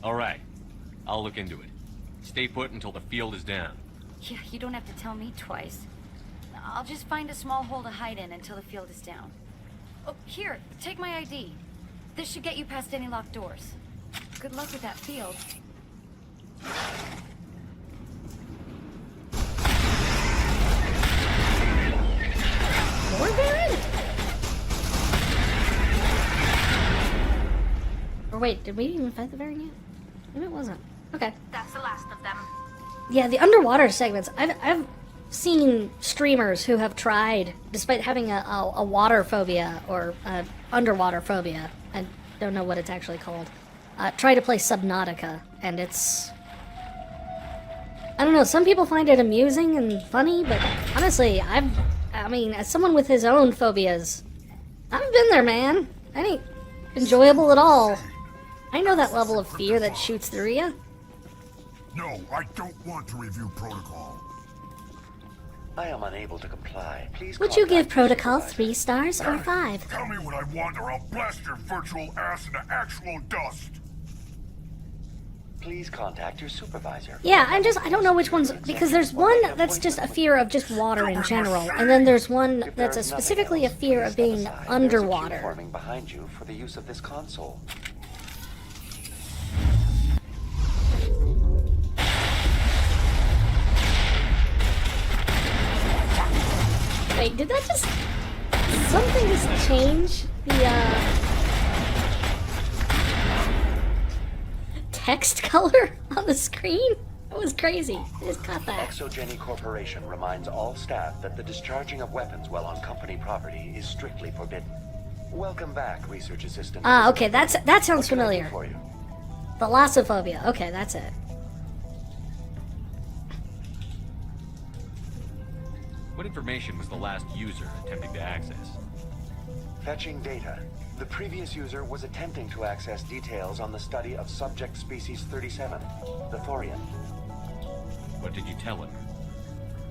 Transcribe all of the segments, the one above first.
Alright. I'll look into it. Stay put until the field is down. Yeah, you don't have to tell me twice. I'll just find a small hole to hide in until the field is down. Oh, here, take my ID. This should get you past any locked doors. Good luck with that field. More Baron? Or wait, did we even fight the Baron yet? Maybe it wasn't. Okay. That's the last of them. Yeah, the underwater segments. I've seen streamers who have tried, despite having a water phobia or underwater phobia, I don't know what it's actually called, try to play Subnautica, and it's... I don't know, some people find it amusing and funny, but honestly, I mean, as someone with his own phobias, I've been there, man. That ain't enjoyable at all. I know that level of fear that shoots through you. No, I don't want to review protocol. I am unable to comply. Please Would you give contact your Protocol supervisor. 3 stars or 5? Tell me what I want or I'll blast your virtual ass into actual dust. Please contact your supervisor. Yeah, I don't know which one's, because there's one that's just a fear of just water in general, and then there's one If there that's is nothing specifically a else, fear please of being step aside. There's a queue underwater. forming behind you for the use of this console. Wait, did that just... Something just change the, text color on the screen? That was crazy. I just caught that. ExoGeni Corporation reminds all staff that the discharging of weapons while on company property is strictly forbidden. Welcome back, Research Assistant. Ah, okay, that sounds What can I do familiar. for you? Thalassophobia. Okay, that's it. What information was the last user attempting to access? Fetching data. The previous user was attempting to access details on the study of subject species 37, the Thorian. What did you tell him?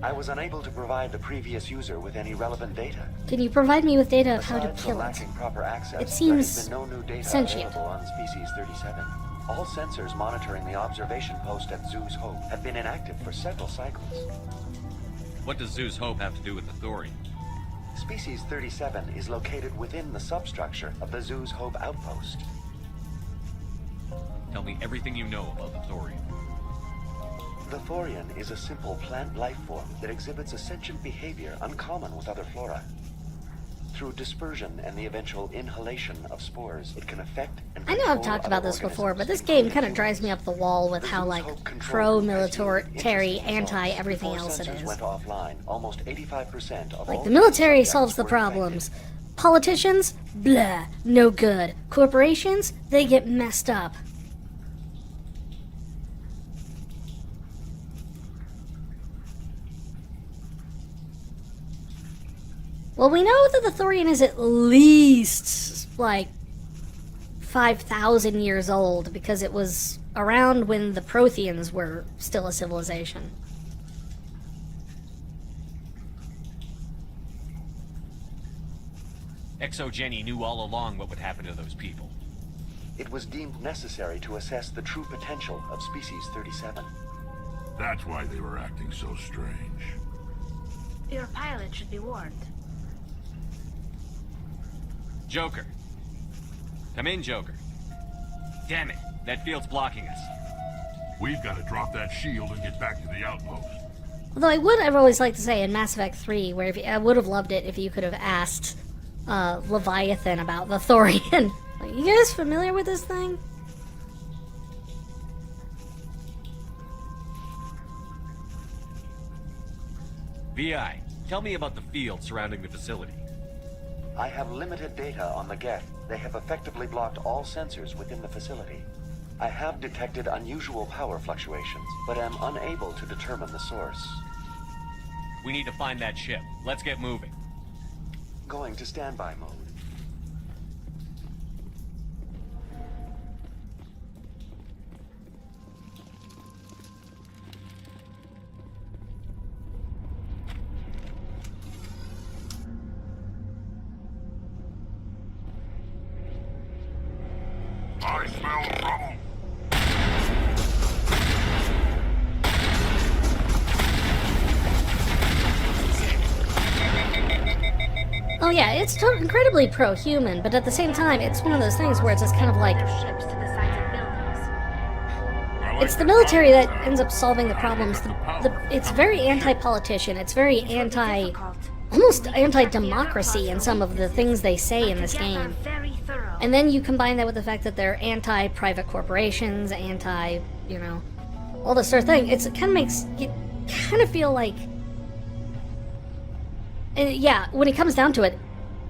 I was unable to provide the previous user with any relevant data. Can you provide me with data of how to Aside from kill it? lacking proper access, It seems there has been no new data sentient. available on species 37. All sensors monitoring the observation post at Zoo's Hope have been inactive for several cycles. What does Zeus Hope have to do with the Thorian? Species 37 is located within the substructure of the Zoo's Hope outpost. Tell me everything you know about the Thorian. The Thorian is a simple plant life form that exhibits a sentient behavior uncommon with other flora. Through dispersion and the eventual inhalation of spores, it can affect and I know I've control talked about other this before, but this organisms, game kind of drives me up the wall with The how, Zeus like, Hope control pro-military, group has yielded interesting anti-everything results. else it Before sensors is. went offline, almost 85% of Like, all the military subjects solves the were problems. infected. Politicians? Blah. No good. Corporations? They get messed up. Well, we know that the Thorian is at least, like, 5,000 years old, because it was around when the Protheans were still a civilization. ExoGeni knew all along what would happen to those people. It was deemed necessary to assess the true potential of species 37. That's why they were acting so strange. Your pilot should be warned. Joker. Come in, Joker. Damn it, that field's blocking us. We've got to drop that shield and get back to the outpost. Although I've always liked to say in Mass Effect 3, where I would have loved it if you could have asked Leviathan about the Thorian. Like, you guys familiar with this thing? VI, tell me about the field surrounding the facility. I have limited data on the Geth. They have effectively blocked all sensors within the facility. I have detected unusual power fluctuations, but am unable to determine the source. We need to find that ship. Let's get moving. Going to standby mode. I smell trouble. yeah, it's incredibly pro-human, but at the same time, it's one of those things where it's just kind of like, Ships to the sides of buildings. it's the military that ends up solving the problems. It's very anti-politician. It's very almost anti-democracy in some of the things they say in this game. Very thorough. And then you combine that with the fact that they're anti-private corporations, anti, you know, all this sort of thing. It kind of makes you kind of feel like, yeah, when it comes down to it,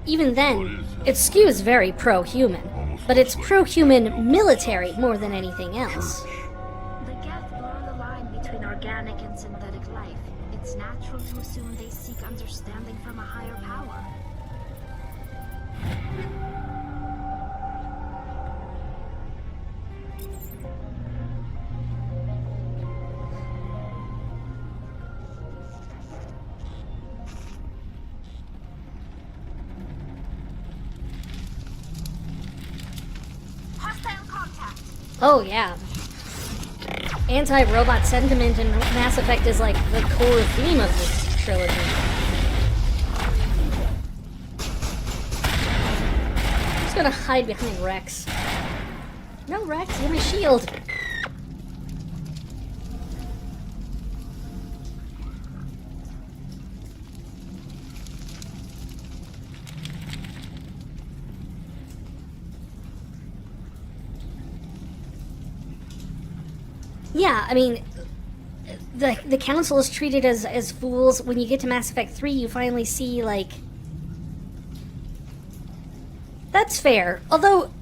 even then, its skew is very pro-human, but it's pro-human military more than anything else. The Geth blur the line between organic and synthetic life. It's natural to assume they seek understanding from a higher power. Hostile contact. Oh yeah. Anti-robot sentiment in Mass Effect is like the core theme of this trilogy. I'm just gonna hide behind Rex. No, Rex, give me a shield. Yeah, I mean, the council is treated as fools. When you get to Mass Effect 3, you finally see, like... That's fair. Although...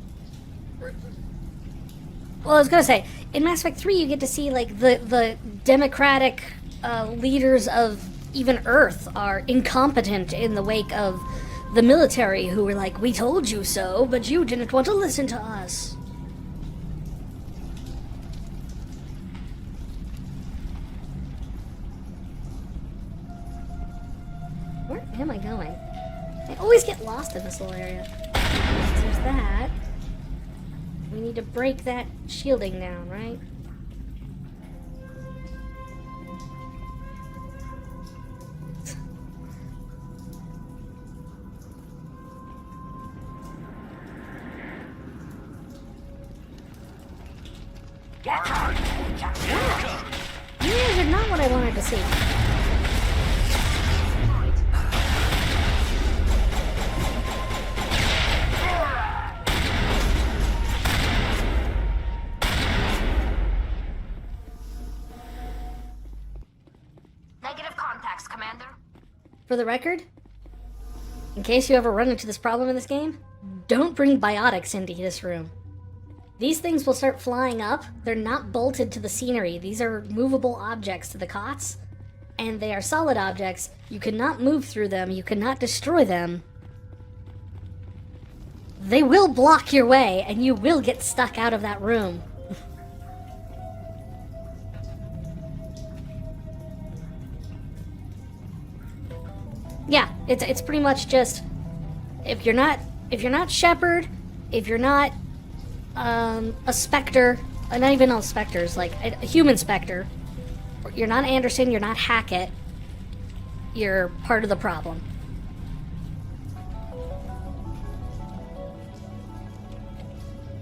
Well, I was gonna say, in Mass Effect 3, you get to see, like, the democratic leaders of even Earth are incompetent in the wake of the military, who were like, we told you so, but you didn't want to listen to us. Where am I going? I always get lost in this little area. So there's that. We need to break that shielding down, right? These are not what I wanted to see. Negative contacts, Commander. For the record, in case you ever run into this problem in this game, don't bring biotics into this room. These things will start flying up. They're not bolted to the scenery. These are movable objects to the COTS, and they are solid objects. You cannot move through them. You cannot destroy them. They will block your way, and you will get stuck out of that room. Yeah, it's pretty much just if you're not Shepard, if you're not a Spectre, not even all Spectres, like a human Spectre, you're not Anderson, you're not Hackett, you're part of the problem.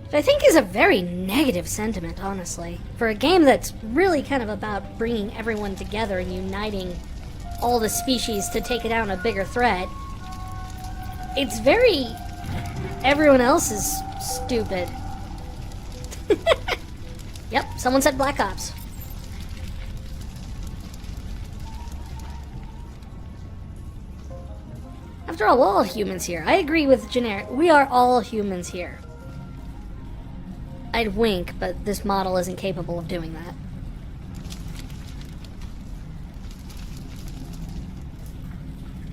Which I think is a very negative sentiment, honestly, for a game that's really kind of about bringing everyone together and uniting all the species to take down a bigger threat. It's very... everyone else is stupid. Yep, someone said Black Ops. After all, we're all humans here. I agree with Generic. We are all humans here. I'd wink, but this model isn't capable of doing that.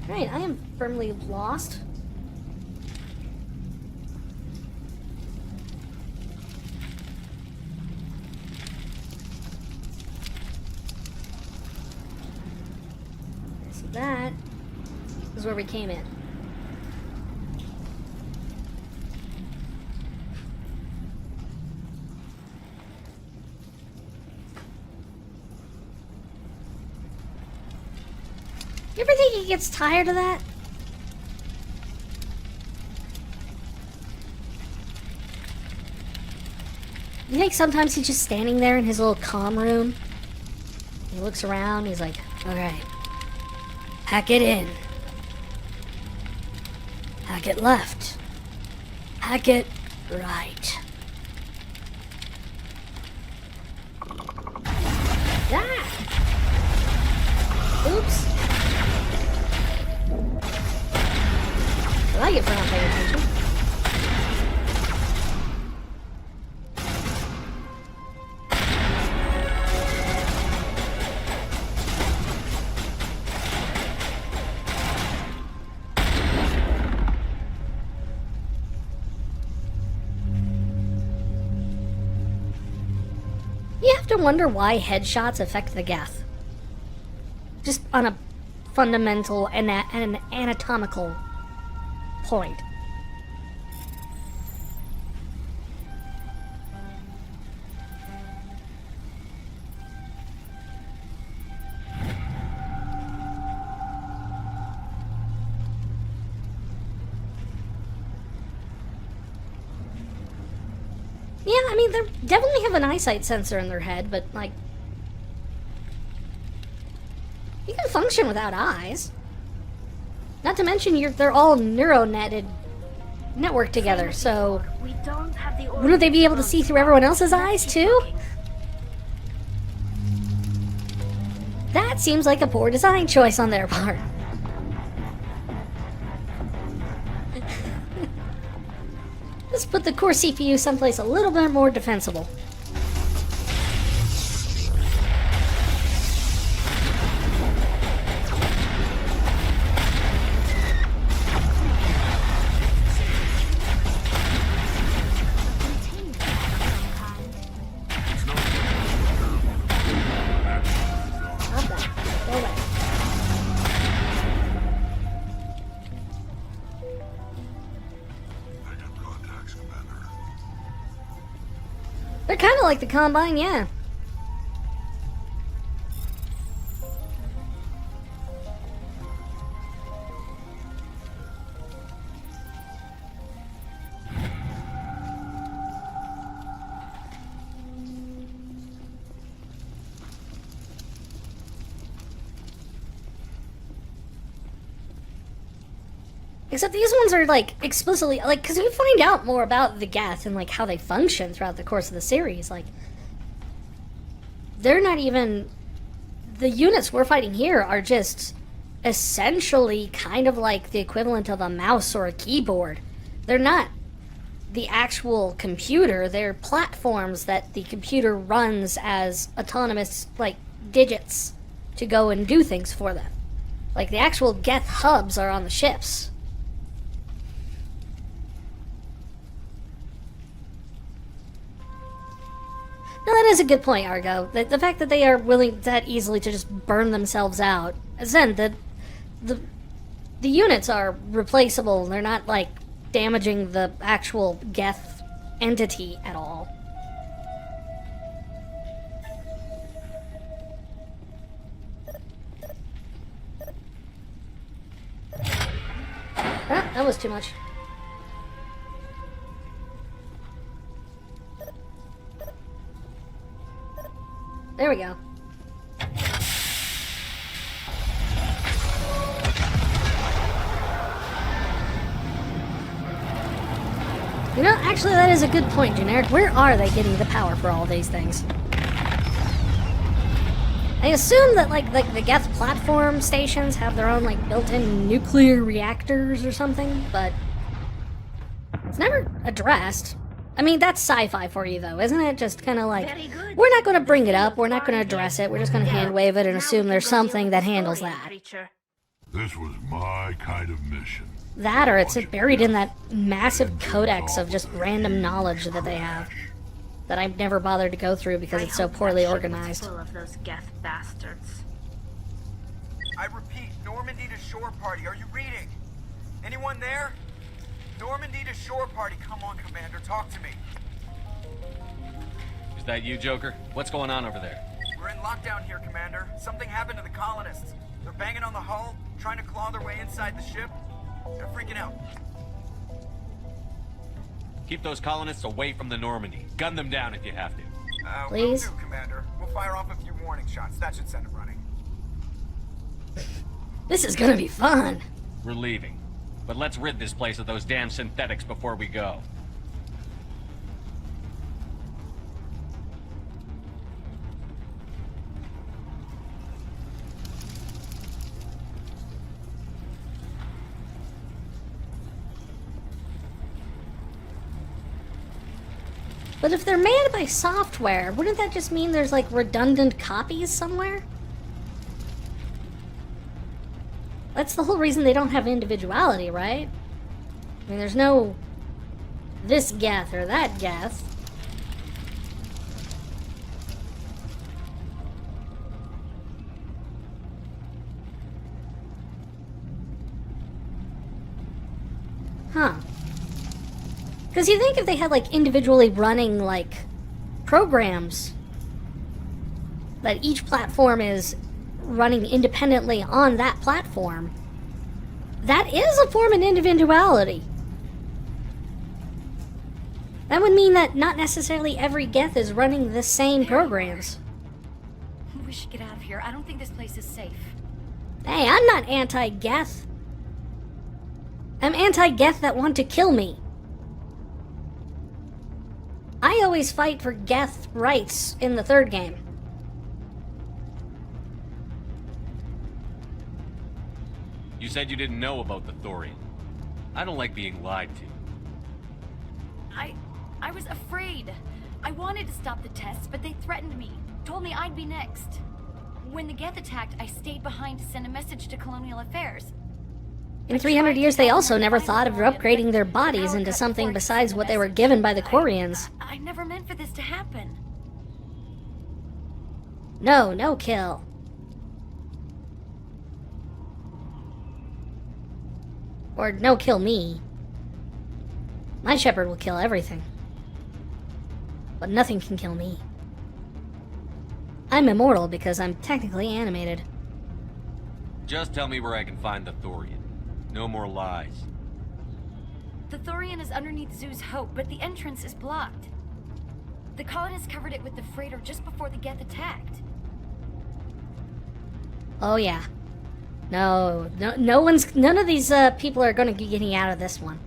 Alright, I am firmly lost. So that is where we came in. You ever think he gets tired of that? You think sometimes he's just standing there in his little comm room? He looks around, he's like, okay, hack it in. Hack it left. Hack it right. Ah! Oops. I like it for not paying attention. You have to wonder why headshots affect the Geth. Just on a fundamental and an anatomical point. Yeah, I mean, they definitely have an eyesight sensor in their head, but, like, you can function without eyes. Not to mention, they're all networked together, so We don't have the wouldn't they be able to see through everyone else's eyes, too? That seems like a poor design choice on their part. Let's put the core CPU someplace a little bit more defensible. They're kind of like the Combine, yeah. Except these ones are, like, explicitly, like, because you find out more about the Geth and, like, how they function throughout the course of the series. Like, they're not even... The units we're fighting here are just essentially kind of like the equivalent of a mouse or a keyboard. They're not the actual computer. They're platforms that the computer runs as autonomous, like, digits to go and do things for them. Like, the actual Geth hubs are on the ships. Now that is a good point, Argo. The fact that they are willing that easily to just burn themselves out. As in, the units are replaceable. They're not, like, damaging the actual Geth entity at all. Ah, that was too much. There we go. You know, actually that is a good point, Generic. Where are they getting the power for all these things? I assume that, like the Geth platform stations have their own, like, built-in nuclear reactors or something, but it's never addressed. I mean, that's sci-fi for you, though, isn't it? Just kind of like, we're not going to bring it up, we're not going to address it, we're just going to hand-wave it and assume there's something that handles that. This was my kind of mission. That, or it's buried in that massive codex of just random knowledge that they have. That I've never bothered to go through because it's so poorly organized. Full of those Geth bastards. I repeat, Normandy to shore party. Are you reading? Anyone there? Normandy to shore party. Come on, Commander. Talk to me. Is that you, Joker? What's going on over there? We're in lockdown here, Commander. Something happened to the colonists. They're banging on the hull, trying to claw their way inside the ship. They're freaking out. Keep those colonists away from the Normandy. Gun them down if you have to. Please? Will do, Commander. We'll fire off a few warning shots. That should set it running. This is gonna be fun. We're leaving. But let's rid this place of those damn synthetics before we go. But if they're made by software, wouldn't that just mean there's like redundant copies somewhere? That's the whole reason they don't have individuality, right? I mean, there's no this Geth or that Geth. Huh. Because you think if they had, like, individually running, like, programs, that each platform is running independently on that platform, that is a form of individuality. That would mean that not necessarily every Geth is running the same programs. We should get out of here. I don't think this place is safe. Hey, I'm not anti-Geth. I'm anti-Geth that want to kill me. I always fight for Geth rights in the third game. You said you didn't know about the Thorian. I don't like being lied to. I was afraid. I wanted to stop the tests, but they threatened me. Told me I'd be next. When the Geth attacked, I stayed behind to send a message to Colonial Affairs. In 300 years, they also never thought of upgrading their bodies into something besides what they were given by the Quarians. I never meant for this to happen. No, no kill. Or no kill me. My shepherd will kill everything. But nothing can kill me. I'm immortal because I'm technically animated. Just tell me where I can find the Thorian. No more lies. The Thorian is underneath Zoo's Hope, but the entrance is blocked. The colonists covered it with the freighter just before the Geth attacked. Oh yeah. No, none of these people are gonna be getting out of this one.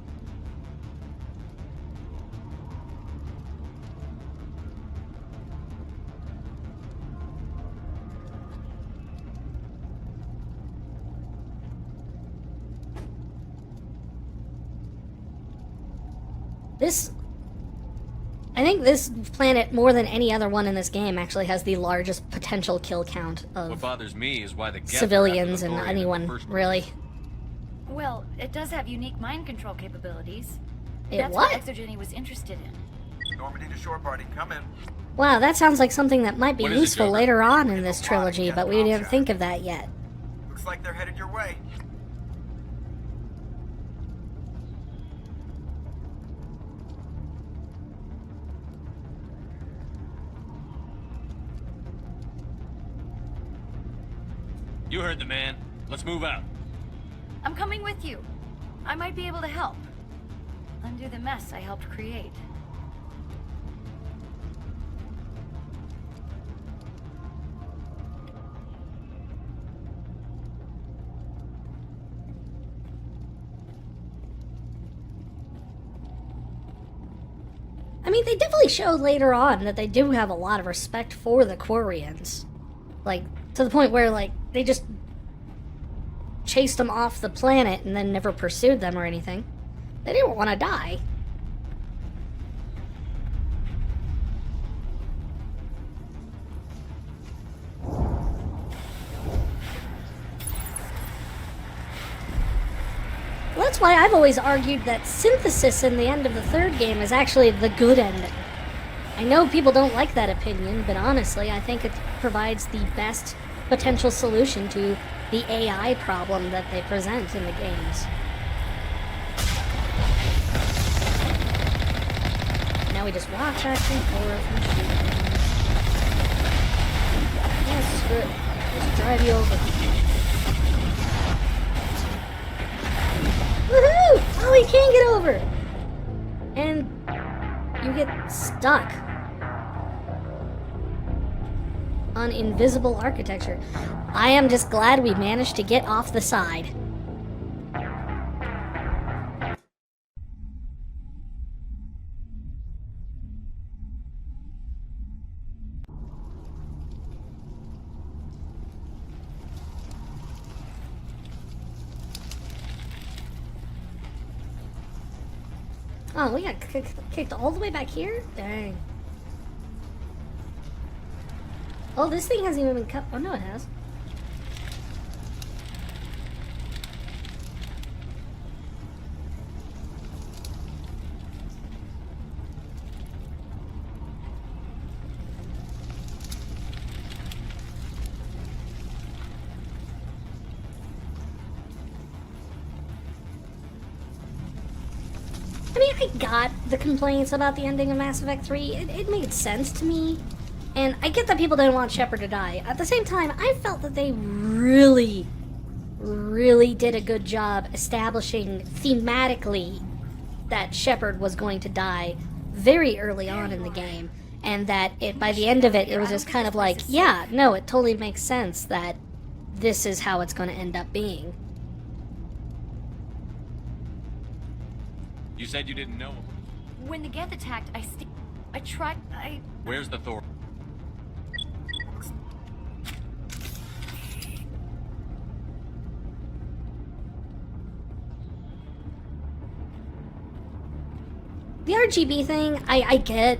I think this planet, more than any other one in this game, actually has the largest potential kill count What of bothers me is why the Geth civilians are and after the Thorian in the anyone, first place. really. Well, it does have unique mind control capabilities. It That's what? ExoGeni was interested in. Normandy to shore party, come in. Wow, that sounds like something that might be What is it, useful Joker? later on in It's a this lot of trilogy, Geth but we didn't objects. think of that yet. Looks like they're headed your way. You heard the man. Let's move out. I'm coming with you. I might be able to help. Undo the mess I helped create. I mean, they definitely showed later on that they do have a lot of respect for the Quarians. Like, to the point where, like, they just chased them off the planet and then never pursued them or anything. They didn't want to die. Well, that's why I've always argued that synthesis in the end of the third game is actually the good ending. I know people don't like that opinion, but honestly, I think it provides the best potential solution to the AI problem that they present in the games. Now we just walk back and forth and shoot. Yes, screw it. Just drive you over. Woohoo! Oh, he can get over! And stuck on invisible architecture. I am just glad we managed to get off the side. Oh, we got kicked all the way back here? Dang. Oh, this thing hasn't even been cut. Oh, no, it has. I mean, I got the complaints about the ending of Mass Effect 3. It made sense to me. And I get that people didn't want Shepard to die. At the same time, I felt that they really did a good job establishing thematically that Shepard was going to die very early on in the game. And that by the end of it, it was just kind of like, yeah, no, it totally makes sense that this is how it's going to end up being. You said you didn't know. When the Geth attacked, I tried. Where's the Thor? The RGB thing, I get.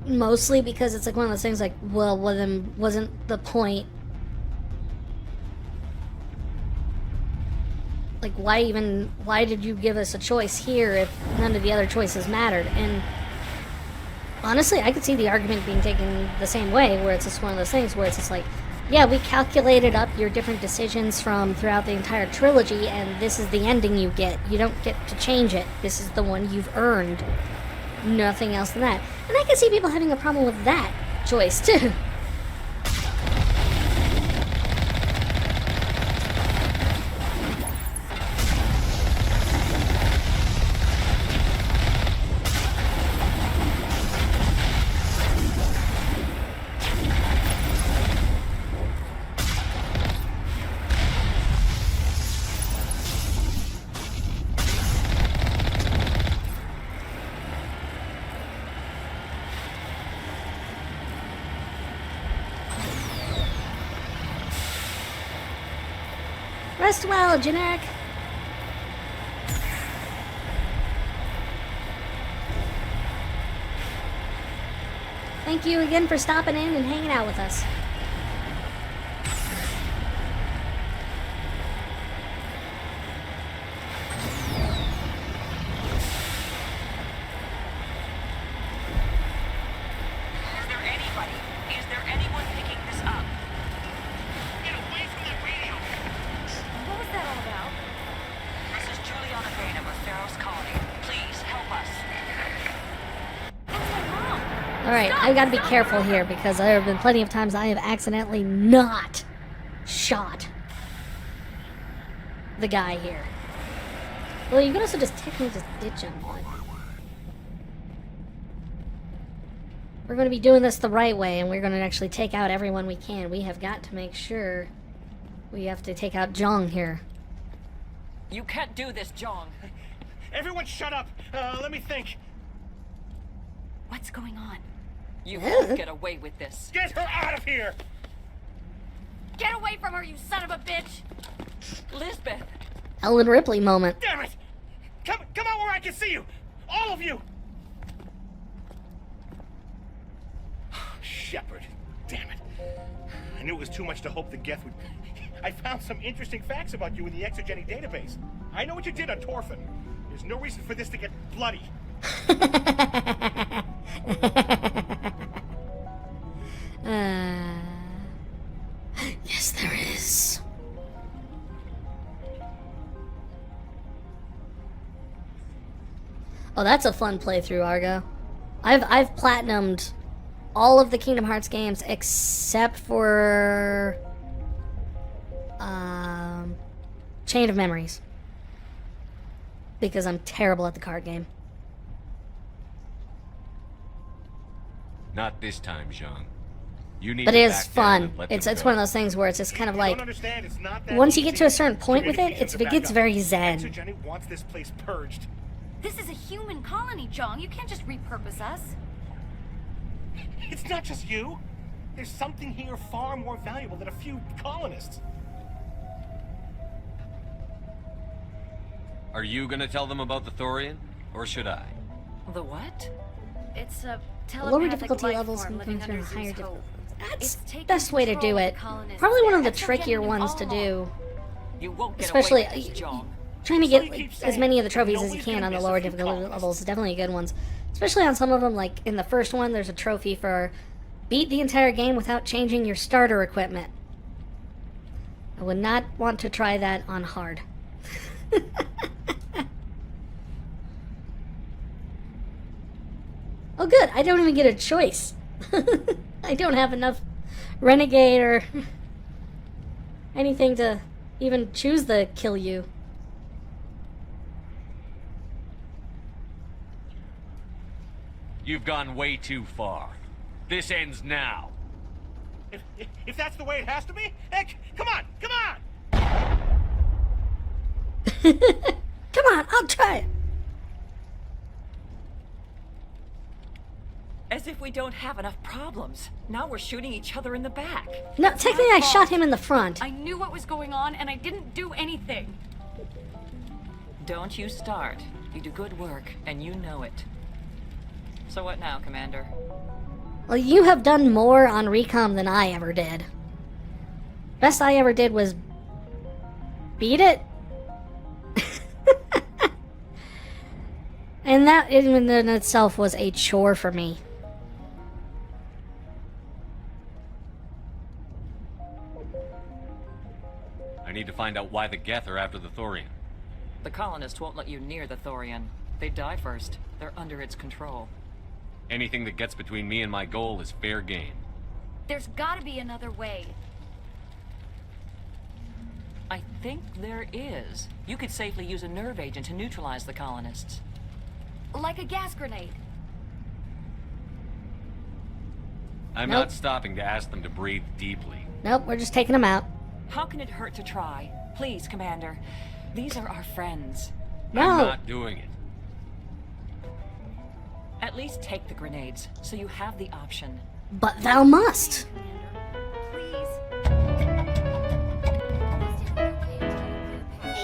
Mostly because it's like one of those things like, well, then wasn't the point. Like, why did you give us a choice here if none of the other choices mattered? And honestly, I could see the argument being taken the same way, where it's just one of those things where it's just like, yeah, we calculated up your different decisions from throughout the entire trilogy, and this is the ending you get. You don't get to change it. This is the one you've earned. Nothing else than that. And I can see people having a problem with that choice, too. Rest well, generic. Thank you again for stopping in and hanging out with us. Is there anyone picking this up? Get away from that radio! What was that all about? This is Juliana Vane of Pharaoh's colony. Please help us. That's my mom. Alright, I've got to be careful here because there have been plenty of times I have accidentally not shot the guy here. Well, you could also just technically just ditch him. We're going to be doing this the right way, and we're going to actually take out everyone we can. We have got to make sure we have to take out Zhong here. You can't do this, Jong. Everyone shut up! Let me think. What's going on? You won't get away with this. Get her out of here! Get away from her, you son of a bitch! Lisbeth! Ellen Ripley moment. Damn it! Come out where I can see you! All of you! Shepard. Damn it. I knew it was too much to hope the Geth would... I found some interesting facts about you in the ExoGeni database. I know what you did on Torfin. There's no reason for this to get bloody. Yes, there is. Oh, that's a fun playthrough, Argo. I've platinumed all of the Kingdom Hearts games except for Chain of Memories, because I'm terrible at the card game. Not this time, Zhang. You need But to it is back down fun. and let It's them one go. of those things where it's just kind of You like, don't understand, it's not that once you get easy. to a certain point with it, Communication it gets back up. very zen. ExoGeni wants this place purged. This is a human colony, Jong. You can't just repurpose us. It's not just you. There's something here far more valuable than a few colonists. Are you gonna tell them about the Thorian? Or should I? The what? It's a Lower telepathic difficulty life levels form can living come through under higher Zeus' difficulty. hope. That's It's taking best way to control do of it. the colonists. Probably one of the ExoGeni trickier was ones to all do. You won't get Especially away with this, Jong. trying to So get you keep as saying many of the trophies as you nobody's can gonna on the miss a lower few difficulty colonists. levels is definitely good ones. Especially on some of them, like in the first one, there's a trophy for beat the entire game without changing your starter equipment. I would not want to try that on hard. Oh good, I don't even get a choice. I don't have enough renegade or anything to even choose the kill you. You've gone way too far. This ends now. If that's the way it has to be, heck, come on, come on! Come on, I'll try it. As if we don't have enough problems. Now we're shooting each other in the back. No, technically I shot him in the front. I knew what was going on, and I didn't do anything. Don't you start. You do good work, and you know it. So what now, Commander? Well, you have done more on Recom than I ever did. Best I ever did was beat it. And that in itself was a chore for me. I need to find out why the Geth are after the Thorian. The colonists won't let you near the Thorian. They die first. They're under its control. Anything that gets between me and my goal is fair game. There's gotta be another way. I think there is. You could safely use a nerve agent to neutralize the colonists. Like a gas grenade. I'm Nope. not stopping to ask them to breathe deeply. Nope, we're just taking him out. How can it hurt to try? Please, Commander. These are our friends. No. I'm not doing it. At least take the grenades, so you have the option. But thou must. Please.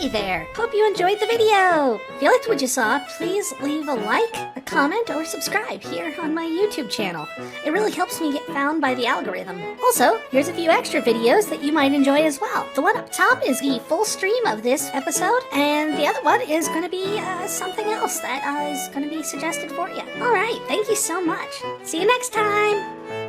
Hey there! Hope you enjoyed the video! If you liked what you saw, please leave a like, a comment, or subscribe here on my YouTube channel. It really helps me get found by the algorithm. Also, here's a few extra videos that you might enjoy as well. The one up top is the full stream of this episode, and the other one is going to be something else that is going to be suggested for you. Alright, thank you so much. See you next time!